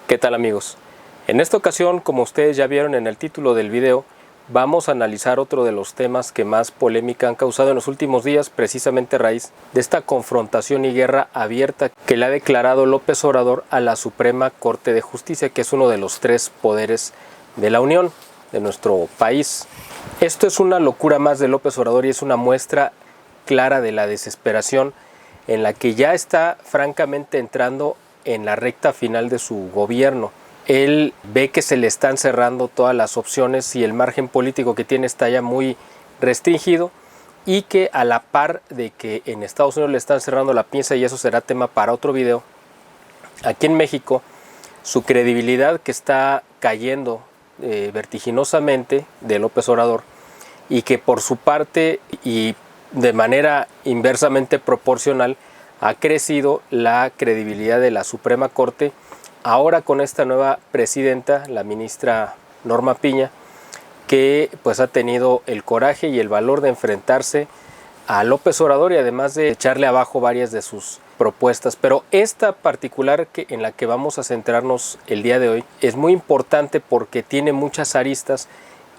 ¿Qué tal, amigos? En esta ocasión, como ustedes ya vieron en el título del video, vamos a analizar otro de los temas que más polémica han causado en los últimos días, precisamente a raíz de esta confrontación y guerra abierta que le ha declarado López Obrador a la Suprema Corte de Justicia, que es uno de los tres poderes de la Unión, de nuestro país. Esto es una locura más de López Obrador y es una muestra clara de la desesperación en la que ya está francamente entrando en la recta final de su gobierno. Él ve que se le están cerrando todas las opciones y el margen político que tiene está ya muy restringido, y que a la par de que en Estados Unidos le están cerrando la pinza, y eso será tema para otro video, aquí en México su credibilidad que está cayendo vertiginosamente de López Obrador, y que por su parte y de manera inversamente proporcional ha crecido la credibilidad de la Suprema Corte, ahora con esta nueva presidenta, la ministra Norma Piña, que pues ha tenido el coraje y el valor de enfrentarse a López Obrador y además de echarle abajo varias de sus propuestas. Pero esta particular en la que vamos a centrarnos el día de hoy es muy importante porque tiene muchas aristas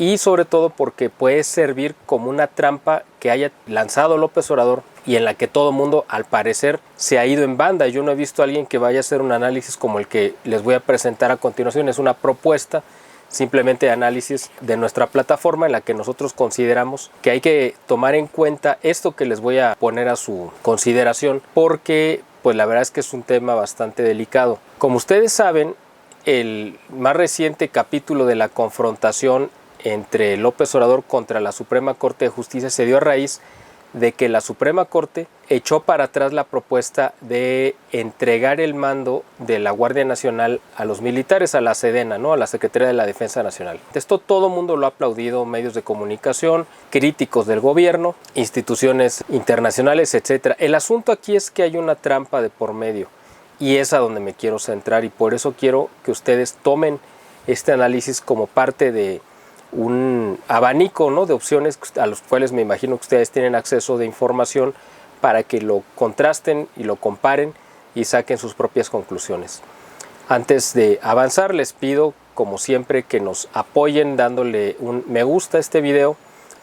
y sobre todo porque puede servir como una trampa que haya lanzado López Obrador y en la que todo el mundo al parecer se ha ido en banda. Yo no he visto a alguien que vaya a hacer un análisis como el que les voy a presentar a continuación. Es una propuesta simplemente de análisis de nuestra plataforma en la que nosotros consideramos que hay que tomar en cuenta esto que les voy a poner a su consideración, porque pues la verdad es que es un tema bastante delicado. Como ustedes saben, el más reciente capítulo de la confrontación entre López Obrador contra la Suprema Corte de Justicia se dio a raíz de que la Suprema Corte echó para atrás la propuesta de entregar el mando de la Guardia Nacional a los militares, a la Sedena, ¿no? A la Secretaría de la Defensa Nacional. Esto todo el mundo lo ha aplaudido, medios de comunicación, críticos del gobierno, instituciones internacionales, etc. El asunto aquí es que hay una trampa de por medio y es a donde me quiero centrar, y por eso quiero que ustedes tomen este análisis como parte de un abanico, ¿no?, de opciones a los cuales me imagino que ustedes tienen acceso de información para que lo contrasten y lo comparen y saquen sus propias conclusiones. Antes de avanzar, les pido, como siempre, que nos apoyen dándole un me gusta a este video,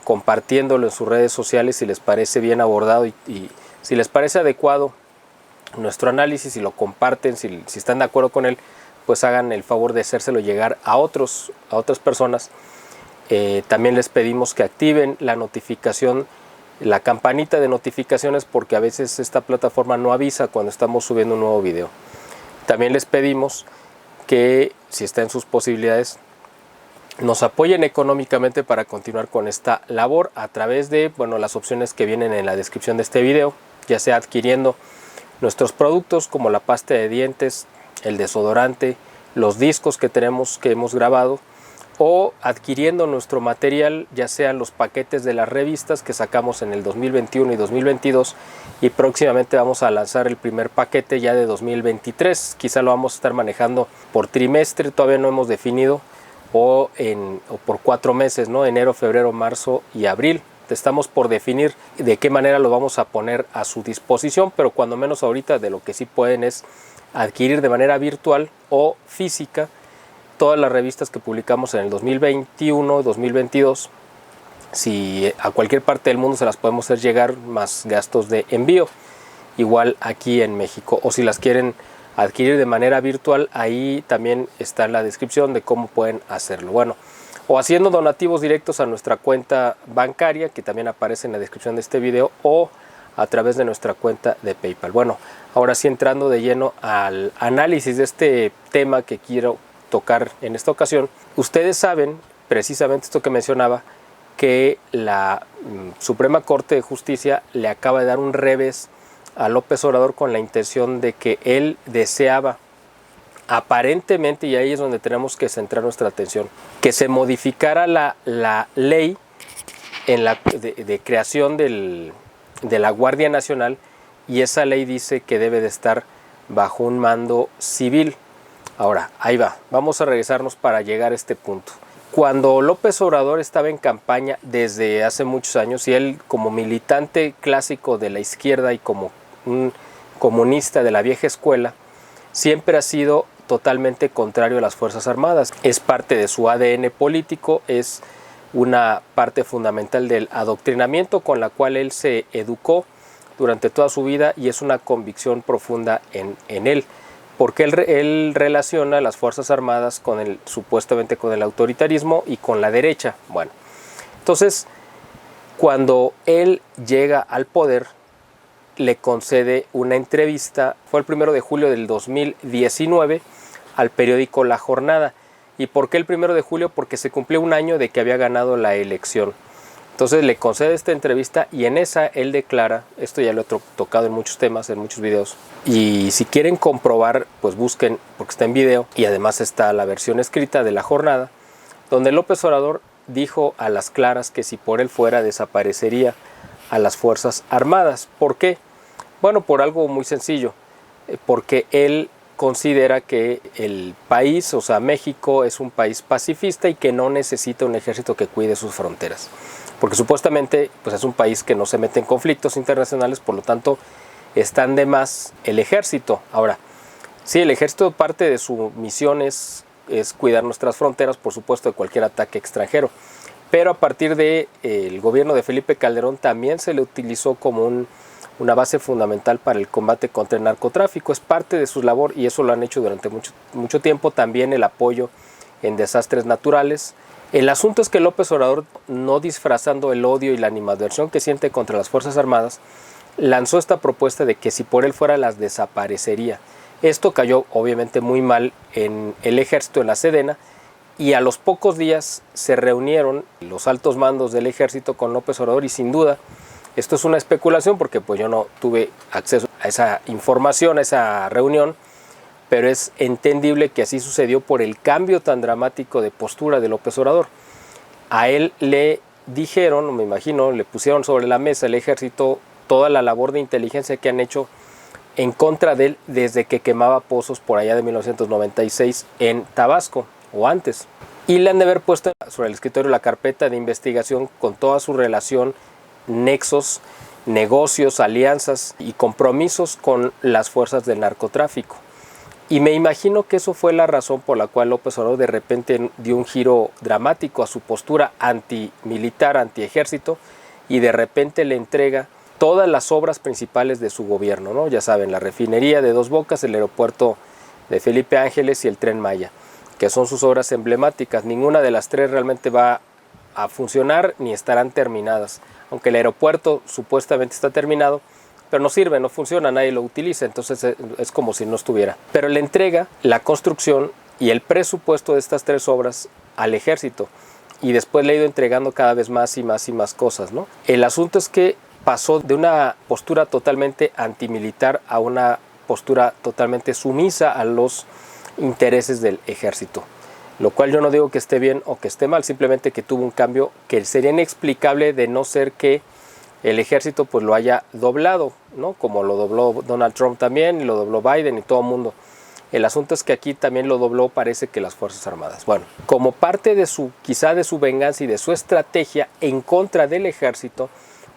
compartiéndolo en sus redes sociales si les parece bien abordado y si les parece adecuado nuestro análisis y lo comparten, si están de acuerdo con él, pues hagan el favor de hacérselo llegar a otras personas. También les pedimos que activen la notificación, la campanita de notificaciones, porque a veces esta plataforma no avisa cuando estamos subiendo un nuevo video. También les pedimos que, si está en sus posibilidades, nos apoyen económicamente para continuar con esta labor a través de las opciones que vienen en la descripción de este video, ya sea adquiriendo nuestros productos como la pasta de dientes, el desodorante, los discos que hemos grabado, o adquiriendo nuestro material, ya sean los paquetes de las revistas que sacamos en el 2021 y 2022, y próximamente vamos a lanzar el primer paquete ya de 2023. Quizá lo vamos a estar manejando por trimestre, todavía no hemos definido, o por 4 meses, ¿no? Enero, febrero, marzo y abril. Estamos por definir de qué manera lo vamos a poner a su disposición, pero cuando menos ahorita de lo que sí pueden es adquirir de manera virtual o física todas las revistas que publicamos en el 2021, 2022. Si a cualquier parte del mundo se las podemos hacer llegar más gastos de envío, igual aquí en México. O si las quieren adquirir de manera virtual, ahí también está en la descripción de cómo pueden hacerlo. Bueno, o haciendo donativos directos a nuestra cuenta bancaria, que también aparece en la descripción de este video, o a través de nuestra cuenta de PayPal. Bueno, ahora sí, entrando de lleno al análisis de este tema que quiero tocar en esta ocasión. Ustedes saben, precisamente esto que mencionaba, que la Suprema Corte de Justicia le acaba de dar un revés a López Obrador con la intención de que él deseaba, aparentemente, y ahí es donde tenemos que centrar nuestra atención, que se modificara la ley de creación de la Guardia Nacional, y esa ley dice que debe de estar bajo un mando civil. Ahora, ahí va, vamos a regresarnos para llegar a este punto. Cuando López Obrador estaba en campaña desde hace muchos años, y él como militante clásico de la izquierda y como un comunista de la vieja escuela, siempre ha sido totalmente contrario a las Fuerzas Armadas. Es parte de su ADN político, es una parte fundamental del adoctrinamiento con la cual él se educó durante toda su vida y es una convicción profunda en él, porque él relaciona las Fuerzas Armadas con supuestamente con el autoritarismo y con la derecha. Bueno, entonces cuando él llega al poder, le concede una entrevista, fue el 1 de julio del 2019, al periódico La Jornada. ¿Y por qué el 1 de julio? Porque se cumplió un año de que había ganado la elección. Entonces le concede esta entrevista y en esa él declara, esto ya lo he tocado en muchos temas, en muchos videos, y si quieren comprobar, pues busquen, porque está en video, y además está la versión escrita de La Jornada, donde López Obrador dijo a las claras que si por él fuera desaparecería a las Fuerzas Armadas. ¿Por qué? Bueno, por algo muy sencillo, porque él considera que el país, o sea México, es un país pacifista y que no necesita un ejército que cuide sus fronteras, porque supuestamente pues es un país que no se mete en conflictos internacionales, por lo tanto están de más el ejército. Ahora, sí, el ejército, parte de su misión es cuidar nuestras fronteras, por supuesto, de cualquier ataque extranjero, pero a partir del gobierno de Felipe Calderón también se le utilizó como una base fundamental para el combate contra el narcotráfico. Es parte de su labor y eso lo han hecho durante mucho tiempo. También el apoyo en desastres naturales. El asunto es que López Obrador, no disfrazando el odio y la animadversión que siente contra las Fuerzas Armadas, lanzó esta propuesta de que si por él fuera las desaparecería. Esto cayó obviamente muy mal en el ejército, en la Sedena, y a los pocos días se reunieron los altos mandos del ejército con López Obrador y sin duda, esto es una especulación porque pues yo no tuve acceso a esa información, a esa reunión, pero es entendible que así sucedió por el cambio tan dramático de postura de López Obrador. A él le dijeron, me imagino, le pusieron sobre la mesa el ejército toda la labor de inteligencia que han hecho en contra de él desde que quemaba pozos por allá de 1996 en Tabasco o antes. Y le han de haber puesto sobre el escritorio la carpeta de investigación con toda su relación, nexos, negocios, alianzas y compromisos con las fuerzas del narcotráfico. Y me imagino que eso fue la razón por la cual López Obrador de repente dio un giro dramático a su postura antimilitar, antiejército, y de repente le entrega todas las obras principales de su gobierno, ¿no? Ya saben, la refinería de Dos Bocas, el aeropuerto de Felipe Ángeles y el Tren Maya, que son sus obras emblemáticas. Ninguna de las tres realmente va a funcionar ni estarán terminadas, aunque el aeropuerto supuestamente está terminado, pero no sirve, no funciona, nadie lo utiliza, entonces es como si no estuviera. Pero le entrega la construcción y el presupuesto de estas tres obras al ejército y después le ha ido entregando cada vez más y más y más cosas, ¿no? El asunto es que pasó de una postura totalmente antimilitar a una postura totalmente sumisa a los intereses del ejército, lo cual yo no digo que esté bien o que esté mal, simplemente que tuvo un cambio que sería inexplicable de no ser que el ejército pues lo haya doblado, ¿no? Como lo dobló Donald Trump también, y lo dobló Biden y todo el mundo. El asunto es que aquí también lo dobló, parece que las Fuerzas Armadas. Bueno, como parte de quizá de su venganza y de su estrategia en contra del ejército,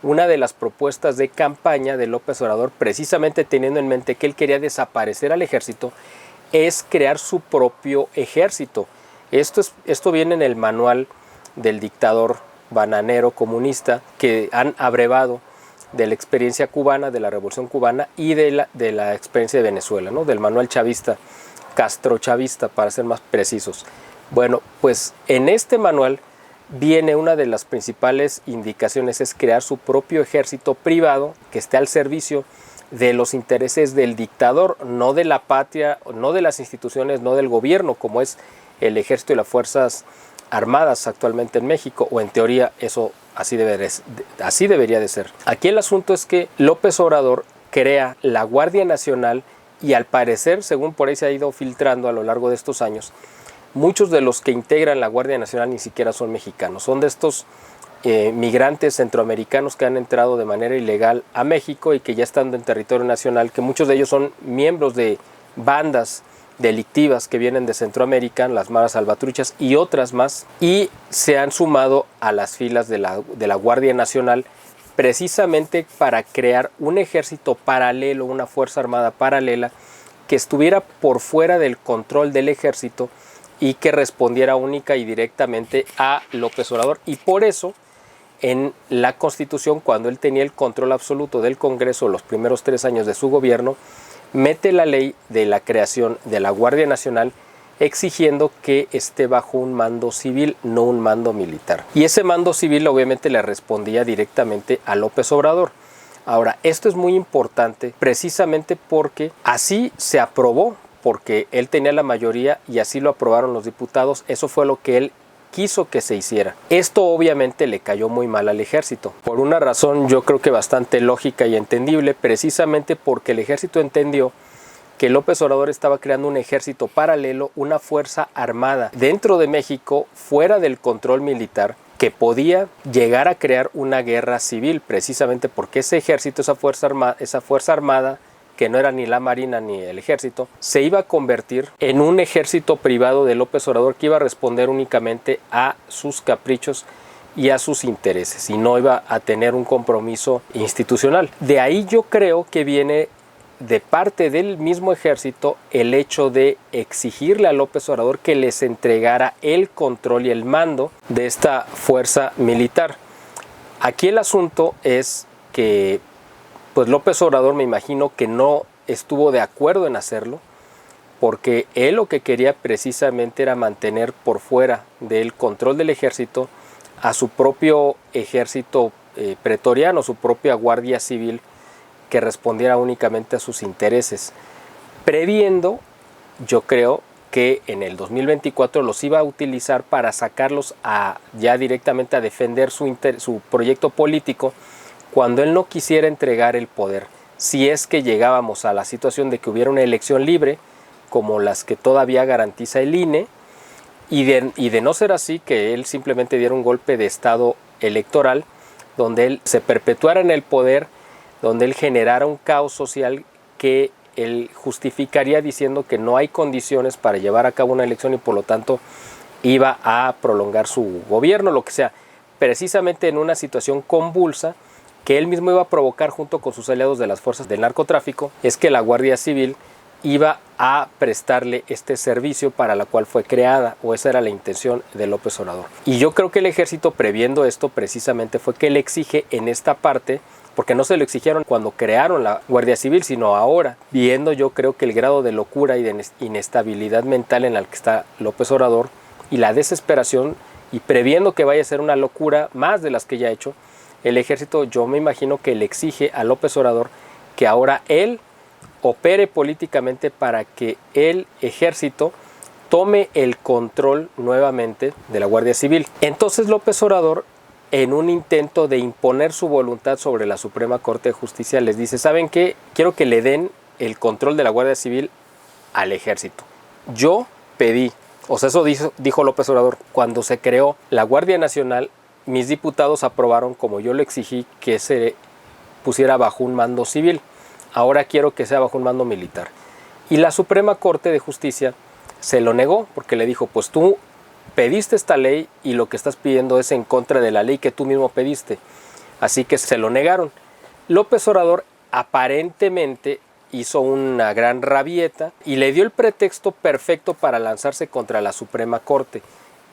una de las propuestas de campaña de López Obrador, precisamente teniendo en mente que él quería desaparecer al ejército, es crear su propio ejército. Esto viene en el manual del dictador bananero comunista que han abrevado de la experiencia cubana, de la Revolución Cubana y de la experiencia de Venezuela, ¿no? Del manual chavista, castrochavista para ser más precisos. Bueno, pues en este manual viene una de las principales indicaciones, es crear su propio ejército privado que esté al servicio de los intereses del dictador, no de la patria, no de las instituciones, no del gobierno, como es el ejército y las fuerzas armadas actualmente en México, o en teoría eso así debería de ser. Aquí el asunto es que López Obrador crea la Guardia Nacional y al parecer, según por ahí se ha ido filtrando a lo largo de estos años, muchos de los que integran la Guardia Nacional ni siquiera son mexicanos, son de estos migrantes centroamericanos que han entrado de manera ilegal a México y que ya estando en territorio nacional, que muchos de ellos son miembros de bandas delictivas que vienen de Centroamérica, las maras salvatruchas y otras más, y se han sumado a las filas de la Guardia Nacional precisamente para crear un ejército paralelo, una fuerza armada paralela que estuviera por fuera del control del ejército y que respondiera única y directamente a López Obrador. Y por eso, en la Constitución, cuando él tenía el control absoluto del Congreso los primeros 3 años de su gobierno, mete la ley de la creación de la Guardia Nacional, exigiendo que esté bajo un mando civil, no un mando militar. Y ese mando civil obviamente le respondía directamente a López Obrador. Ahora, esto es muy importante precisamente porque así se aprobó, porque él tenía la mayoría y así lo aprobaron los diputados. Eso fue lo que él quiso que se hiciera. Esto obviamente le cayó muy mal al ejército, por una razón yo creo que bastante lógica y entendible, precisamente porque el ejército entendió que López Obrador estaba creando un ejército paralelo, una fuerza armada dentro de México, fuera del control militar, que podía llegar a crear una guerra civil, precisamente porque ese ejército, esa fuerza armada, que no era ni la Marina ni el ejército, se iba a convertir en un ejército privado de López Obrador que iba a responder únicamente a sus caprichos y a sus intereses, y no iba a tener un compromiso institucional. De ahí yo creo que viene de parte del mismo ejército el hecho de exigirle a López Obrador que les entregara el control y el mando de esta fuerza militar. Aquí el asunto es que pues López Obrador, me imagino que no estuvo de acuerdo en hacerlo, porque él lo que quería precisamente era mantener por fuera del control del ejército a su propio ejército pretoriano, su propia guardia civil, que respondiera únicamente a sus intereses, previendo, yo creo, que en el 2024 los iba a utilizar para sacarlos ya directamente a defender su proyecto político, cuando él no quisiera entregar el poder. Si es que llegábamos a la situación de que hubiera una elección libre, como las que todavía garantiza el INE, y de no ser así, que él simplemente diera un golpe de estado electoral, donde él se perpetuara en el poder, donde él generara un caos social que él justificaría diciendo que no hay condiciones para llevar a cabo una elección y por lo tanto iba a prolongar su gobierno, lo que sea, precisamente en una situación convulsa que él mismo iba a provocar junto con sus aliados de las fuerzas del narcotráfico. Es que la Guardia Civil iba a prestarle este servicio para la cual fue creada, o esa era la intención de López Obrador. Y yo creo que el ejército, previendo esto, precisamente fue que le exige en esta parte, porque no se lo exigieron cuando crearon la Guardia Civil, sino ahora, viendo yo creo que el grado de locura y de inestabilidad mental en el que está López Obrador y la desesperación, y previendo que vaya a ser una locura más de las que ya ha hecho, el ejército, yo me imagino que le exige a López Obrador que ahora él opere políticamente para que el ejército tome el control nuevamente de la Guardia Civil. Entonces López Obrador, en un intento de imponer su voluntad sobre la Suprema Corte de Justicia, les dice: ¿saben qué? Quiero que le den el control de la Guardia Civil al ejército. Yo pedí, o sea, eso dijo López Obrador, cuando se creó la Guardia Nacional, mis diputados aprobaron, como yo lo exigí, que se pusiera bajo un mando civil. Ahora quiero que sea bajo un mando militar. Y la Suprema Corte de Justicia se lo negó, porque le dijo: pues tú pediste esta ley y lo que estás pidiendo es en contra de la ley que tú mismo pediste. Así que se lo negaron. López Obrador aparentemente hizo una gran rabieta y le dio el pretexto perfecto para lanzarse contra la Suprema Corte.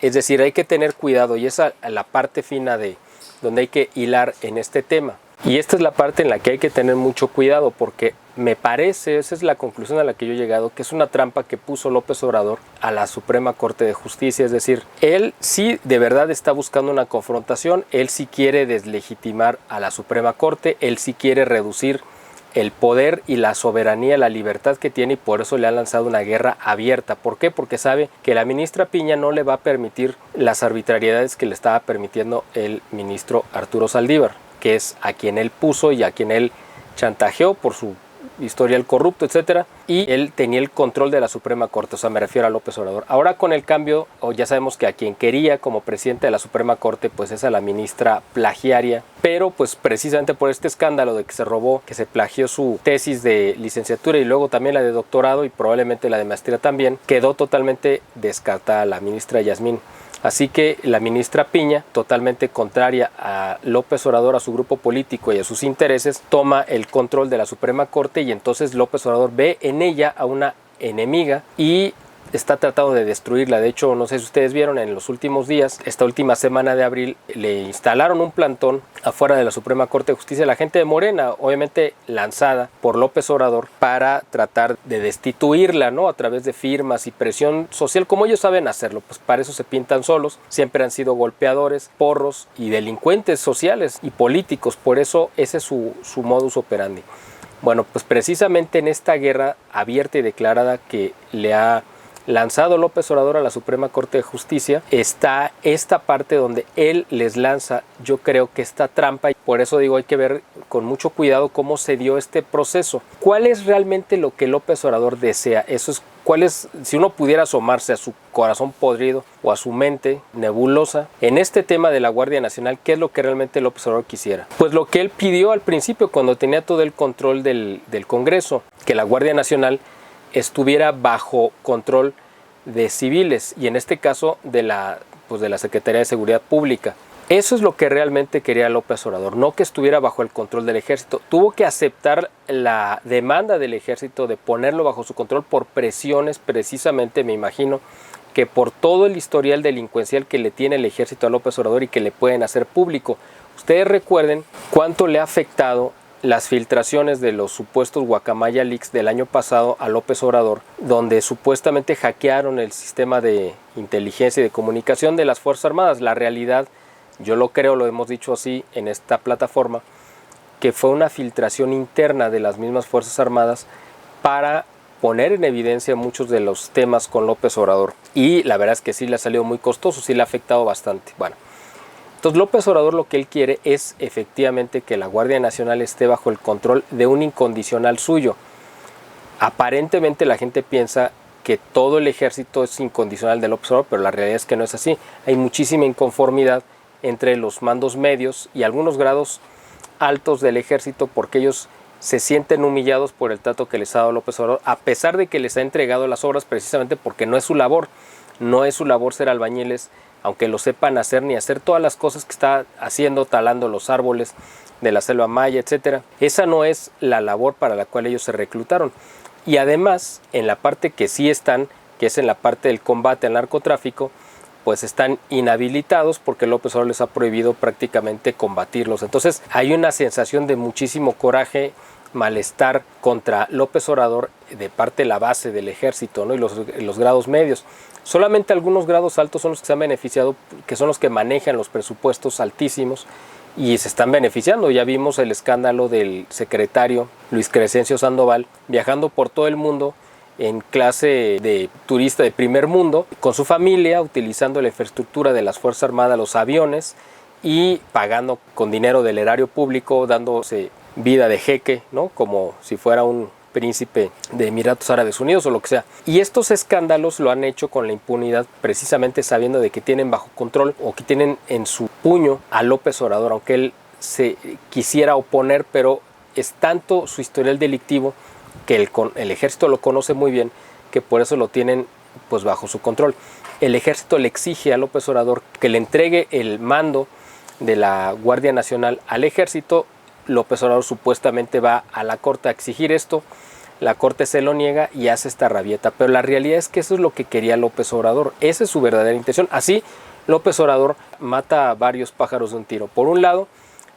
Es decir, hay que tener cuidado, y esa es la parte fina de donde hay que hilar en este tema. Y esta es la parte en la que hay que tener mucho cuidado, porque me parece, esa es la conclusión a la que yo he llegado, que es una trampa que puso López Obrador a la Suprema Corte de Justicia. Es decir, él sí de verdad está buscando una confrontación, él sí quiere deslegitimar a la Suprema Corte, él sí quiere reducir el poder y la soberanía, la libertad que tiene, y por eso le han lanzado una guerra abierta. ¿Por qué? Porque sabe que la ministra Piña no le va a permitir las arbitrariedades que le estaba permitiendo el ministro Arturo Saldívar, que es a quien él puso y a quien él chantajeó por su historial corrupto, etcétera, y él tenía el control de la Suprema Corte, o sea, me refiero a López Obrador. Ahora con el cambio, ya sabemos que a quien quería como presidente de la Suprema Corte, pues es a la ministra plagiaria, pero pues precisamente por este escándalo de que se robó, que se plagió su tesis de licenciatura y luego también la de doctorado y probablemente la de maestría también, quedó totalmente descartada la ministra Yasmín Así que la ministra Piña, totalmente contraria a López Obrador, a su grupo político y a sus intereses, toma el control de la Suprema Corte y entonces López Obrador ve en ella a una enemiga y está tratando de destruirla. De hecho, no sé si ustedes vieron, en los últimos días, esta última semana de abril, le instalaron un plantón afuera de la Suprema Corte de Justicia, la gente de Morena, obviamente lanzada por López Obrador para tratar de destituirla, ¿no? A través de firmas y presión social, como ellos saben hacerlo, pues para eso se pintan solos, siempre han sido golpeadores, porros y delincuentes sociales y políticos, por eso ese es su modus operandi. Bueno, pues precisamente en esta guerra abierta y declarada que le ha lanzado López Obrador a la Suprema Corte de Justicia, está esta parte donde él les lanza, yo creo que esta trampa, y por eso digo hay que ver con mucho cuidado cómo se dio este proceso. ¿Cuál es realmente lo que López Obrador desea? Eso es, ¿cuál es, si uno pudiera asomarse a su corazón podrido o a su mente nebulosa en este tema de la Guardia Nacional, qué es lo que realmente López Obrador quisiera? Pues lo que él pidió al principio, cuando tenía todo el control del Congreso, que la Guardia Nacional estuviera bajo control de civiles y en este caso de la Secretaría de Seguridad Pública. Eso es lo que realmente quería López Obrador, no que estuviera bajo el control del ejército. Tuvo que aceptar la demanda del ejército de ponerlo bajo su control por presiones, precisamente, me imagino, que por todo el historial delincuencial que le tiene el ejército a López Obrador y que le pueden hacer público. Ustedes recuerden cuánto le ha afectado las filtraciones de los supuestos Guacamaya Leaks del año pasado a López Obrador, donde supuestamente hackearon el sistema de inteligencia y de comunicación de las Fuerzas Armadas. La realidad, yo lo creo, lo hemos dicho así en esta plataforma, que fue una filtración interna de las mismas Fuerzas Armadas para poner en evidencia muchos de los temas con López Obrador. Y la verdad es que sí le ha salido muy costoso, sí le ha afectado bastante. Bueno, entonces López Obrador lo que él quiere es efectivamente que la Guardia Nacional esté bajo el control de un incondicional suyo. Aparentemente la gente piensa que todo el ejército es incondicional de López Obrador, pero la realidad es que no es así. Hay muchísima inconformidad entre los mandos medios y algunos grados altos del ejército porque ellos se sienten humillados por el trato que les ha dado López Obrador, a pesar de que les ha entregado las obras precisamente porque no es su labor. No es su labor ser albañiles, aunque lo sepan hacer, ni hacer todas las cosas que está haciendo, talando los árboles de la selva maya, etc. Esa no es la labor para la cual ellos se reclutaron. Y además, en la parte que sí están, que es en la parte del combate al narcotráfico, pues están inhabilitados porque López Obrador les ha prohibido prácticamente combatirlos. Entonces hay una sensación de muchísimo coraje, malestar contra López Obrador de parte de la base del ejército, ¿no? Y los grados medios. Solamente algunos grados altos son los que se han beneficiado, que son los que manejan los presupuestos altísimos y se están beneficiando. Ya vimos el escándalo del secretario Luis Crescencio Sandoval viajando por todo el mundo en clase de turista de primer mundo con su familia, utilizando la infraestructura de las Fuerzas Armadas, los aviones, y pagando con dinero del erario público, dándose vida de jeque, ¿no? Como si fuera un príncipe de Emiratos Árabes Unidos o lo que sea. Y estos escándalos lo han hecho con la impunidad, precisamente sabiendo de que tienen bajo control o que tienen en su puño a López Obrador, aunque él se quisiera oponer, pero es tanto su historial delictivo que el ejército lo conoce muy bien, que por eso lo tienen pues bajo su control. El ejército le exige a López Obrador que le entregue el mando de la Guardia Nacional al ejército. López Obrador supuestamente va a la corte a exigir esto, la corte se lo niega y hace esta rabieta, pero la realidad es que eso es lo que quería López Obrador, esa es su verdadera intención. Así López Obrador mata a varios pájaros de un tiro. Por un lado,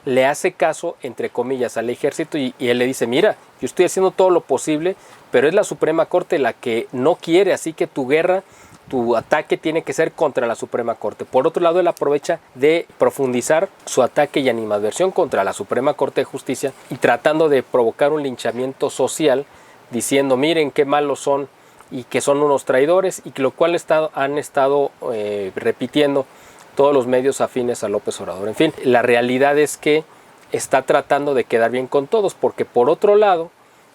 le hace caso, entre comillas, al ejército y él le dice, mira, yo estoy haciendo todo lo posible, pero es la Suprema Corte la que no quiere, así que tu guerra, tu ataque tiene que ser contra la Suprema Corte. Por otro lado, él aprovecha de profundizar su ataque y animadversión contra la Suprema Corte de Justicia y tratando de provocar un linchamiento social, diciendo, miren qué malos son y que son unos traidores, y que lo cual han estado repitiendo todos los medios afines a López Obrador. En fin, la realidad es que está tratando de quedar bien con todos, porque por otro lado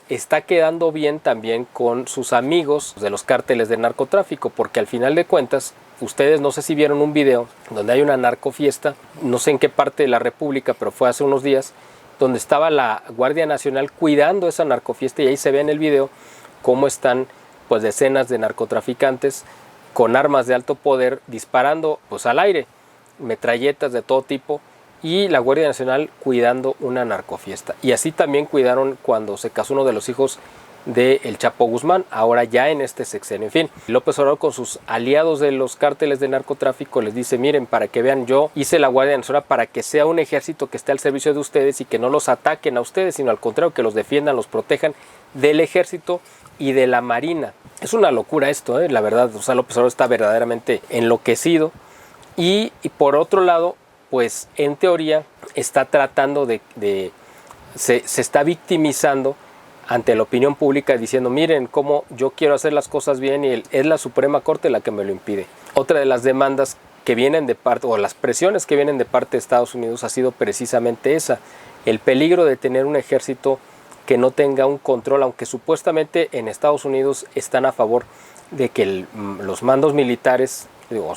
está quedando bien también con sus amigos de los cárteles de narcotráfico, porque al final de cuentas, ustedes no sé si vieron un video donde hay una narcofiesta, no sé en qué parte de la República, pero fue hace unos días, donde estaba la Guardia Nacional cuidando esa narcofiesta, y ahí se ve en el video cómo están pues decenas de narcotraficantes con armas de alto poder disparando pues al aire, metralletas de todo tipo, y la Guardia Nacional cuidando una narcofiesta. Y así también cuidaron cuando se casó uno de los hijos de El Chapo Guzmán, ahora ya en este sexenio. En fin, López Obrador con sus aliados de los cárteles de narcotráfico les dice: miren, para que vean, yo hice la Guardia Nacional para que sea un ejército que esté al servicio de ustedes y que no los ataquen a ustedes, sino al contrario, que los defiendan, los protejan del ejército y de la marina. Es una locura esto, la verdad. O sea, López Obrador está verdaderamente enloquecido. Y por otro lado, pues en teoría está tratando se está victimizando ante la opinión pública, diciendo: miren cómo yo quiero hacer las cosas bien y es la Suprema Corte la que me lo impide. Otra de las demandas que vienen de parte, o las presiones que vienen de parte de Estados Unidos, ha sido precisamente esa: el peligro de tener un ejército que no tenga un control, aunque supuestamente en Estados Unidos están a favor de que los mandos militares,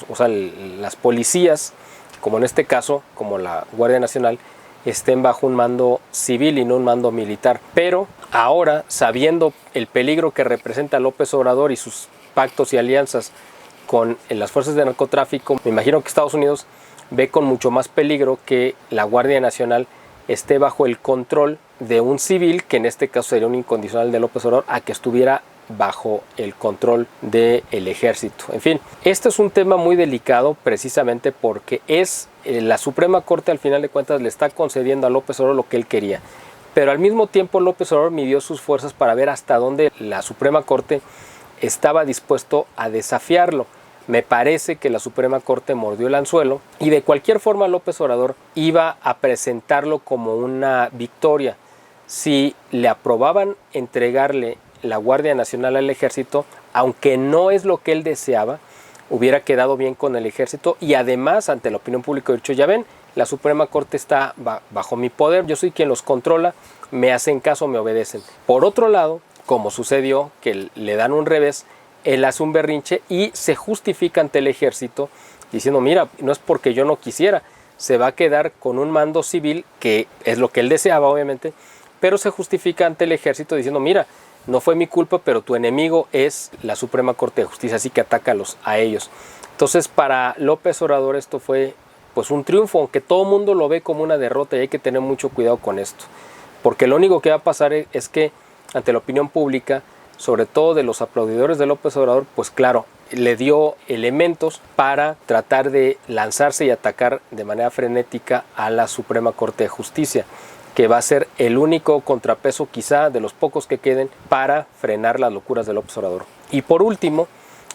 o sea, las policías, como en este caso, como la Guardia Nacional, estén bajo un mando civil y no un mando militar. Pero ahora, sabiendo el peligro que representa López Obrador y sus pactos y alianzas con las fuerzas de narcotráfico, me imagino que Estados Unidos ve con mucho más peligro que la Guardia Nacional esté bajo el control de un civil, que en este caso sería un incondicional de López Obrador, a que estuviera bajo el control del ejército. En fin, este es un tema muy delicado precisamente porque es la Suprema Corte, al final de cuentas, le está concediendo a López Obrador lo que él quería, pero al mismo tiempo López Obrador midió sus fuerzas para ver hasta dónde la Suprema Corte estaba dispuesto a desafiarlo. Me parece que la Suprema Corte mordió el anzuelo y de cualquier forma López Obrador iba a presentarlo como una victoria. Si le aprobaban entregarle la Guardia Nacional al ejército, aunque no es lo que él deseaba, hubiera quedado bien con el ejército y además ante la opinión pública hubiera dicho: ya ven, la Suprema Corte está bajo mi poder, yo soy quien los controla, me hacen caso, me obedecen. Por otro lado, como sucedió que le dan un revés, él hace un berrinche y se justifica ante el ejército diciendo: mira, no es porque yo no quisiera, se va a quedar con un mando civil, que es lo que él deseaba obviamente, pero se justifica ante el ejército diciendo: mira, no fue mi culpa, pero tu enemigo es la Suprema Corte de Justicia, así que atácalos a ellos. Entonces, para López Obrador esto fue pues un triunfo, aunque todo el mundo lo ve como una derrota, y hay que tener mucho cuidado con esto, porque lo único que va a pasar es que ante la opinión pública, sobre todo de los aplaudidores de López Obrador, pues claro, le dio elementos para tratar de lanzarse y atacar de manera frenética a la Suprema Corte de Justicia, que va a ser el único contrapeso quizá de los pocos que queden para frenar las locuras de López Obrador. Y por último,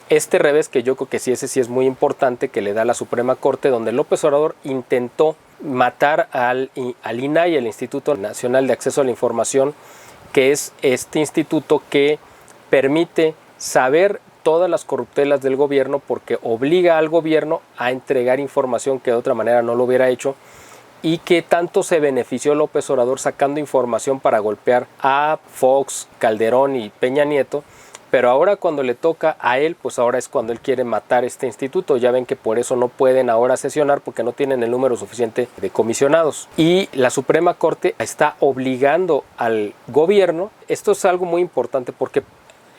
este revés, que yo creo que sí, ese sí es muy importante, que le da la Suprema Corte, donde López Obrador intentó matar al INAI, el Instituto Nacional de Acceso a la Información, que es este instituto que permite saber todas las corruptelas del gobierno, porque obliga al gobierno a entregar información que de otra manera no lo hubiera hecho, y que tanto se benefició López Obrador sacando información para golpear a Fox, Calderón y Peña Nieto, pero ahora cuando le toca a él, pues ahora es cuando él quiere matar este instituto. Ya ven que por eso no pueden ahora sesionar, porque no tienen el número suficiente de comisionados. Y la Suprema Corte está obligando al gobierno. Esto es algo muy importante porque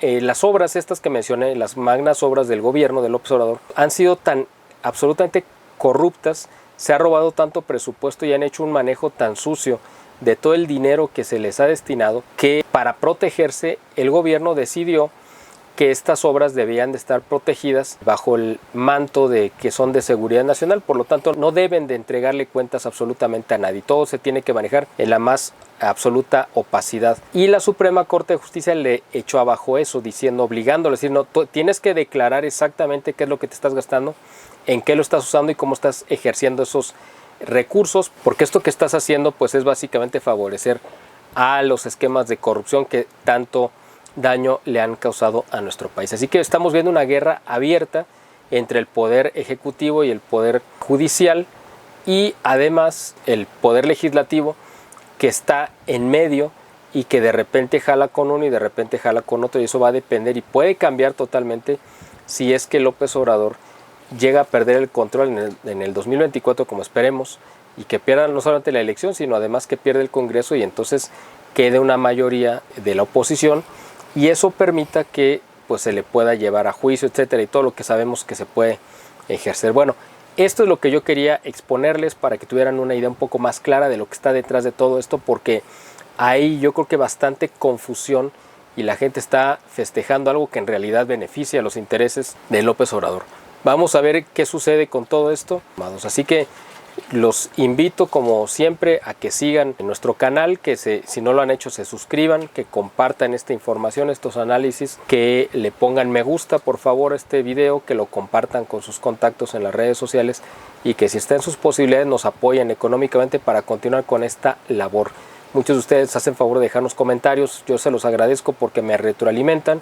las obras estas que mencioné, las magnas obras del gobierno de López Obrador, han sido tan absolutamente corruptas, se ha robado tanto presupuesto y han hecho un manejo tan sucio de todo el dinero que se les ha destinado, que para protegerse el gobierno decidió que estas obras debían de estar protegidas bajo el manto de que son de seguridad nacional. Por lo tanto, no deben de entregarle cuentas absolutamente a nadie. Todo se tiene que manejar en la más absoluta opacidad. Y la Suprema Corte de Justicia le echó abajo eso, diciendo, obligándole, decir, no, tienes que declarar exactamente qué es lo que te estás gastando, en qué lo estás usando y cómo estás ejerciendo esos recursos, porque esto que estás haciendo pues es básicamente favorecer a los esquemas de corrupción que tanto daño le han causado a nuestro país. Así que estamos viendo una guerra abierta entre el poder ejecutivo y el poder judicial, y además el poder legislativo, que está en medio y que de repente jala con uno y de repente jala con otro, y eso va a depender y puede cambiar totalmente si es que López Obrador llega a perder el control en el 2024, como esperemos, y que pierda no solamente la elección, sino además que pierda el Congreso y entonces quede una mayoría de la oposición, y eso permita que pues se le pueda llevar a juicio, etcétera, y todo lo que sabemos que se puede ejercer. Bueno, esto es lo que yo quería exponerles para que tuvieran una idea un poco más clara de lo que está detrás de todo esto, porque hay yo creo que bastante confusión y la gente está festejando algo que en realidad beneficia a los intereses de López Obrador. Vamos a ver qué sucede con todo esto, amados. Así que los invito como siempre a que sigan en nuestro canal, que si no lo han hecho se suscriban, que compartan esta información, estos análisis, que le pongan me gusta por favor a este video, que lo compartan con sus contactos en las redes sociales y que si está en sus posibilidades nos apoyen económicamente para continuar con esta labor. Muchos de ustedes hacen favor de dejarnos comentarios, yo se los agradezco porque me retroalimentan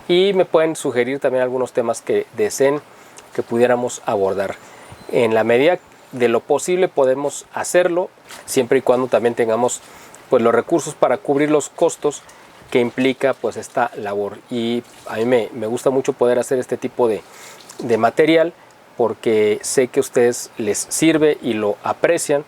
y me pueden sugerir también algunos temas que deseen que pudiéramos abordar. En la medida de lo posible podemos hacerlo, siempre y cuando también tengamos pues los recursos para cubrir los costos que implica pues esta labor. Y a mí me gusta mucho poder hacer este tipo de material porque sé que a ustedes les sirve y lo aprecian,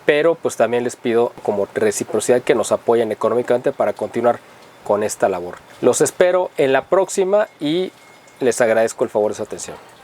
pero pues también les pido como reciprocidad que nos apoyen económicamente para continuar con esta labor. Los espero en la próxima y les agradezco el favor de su atención.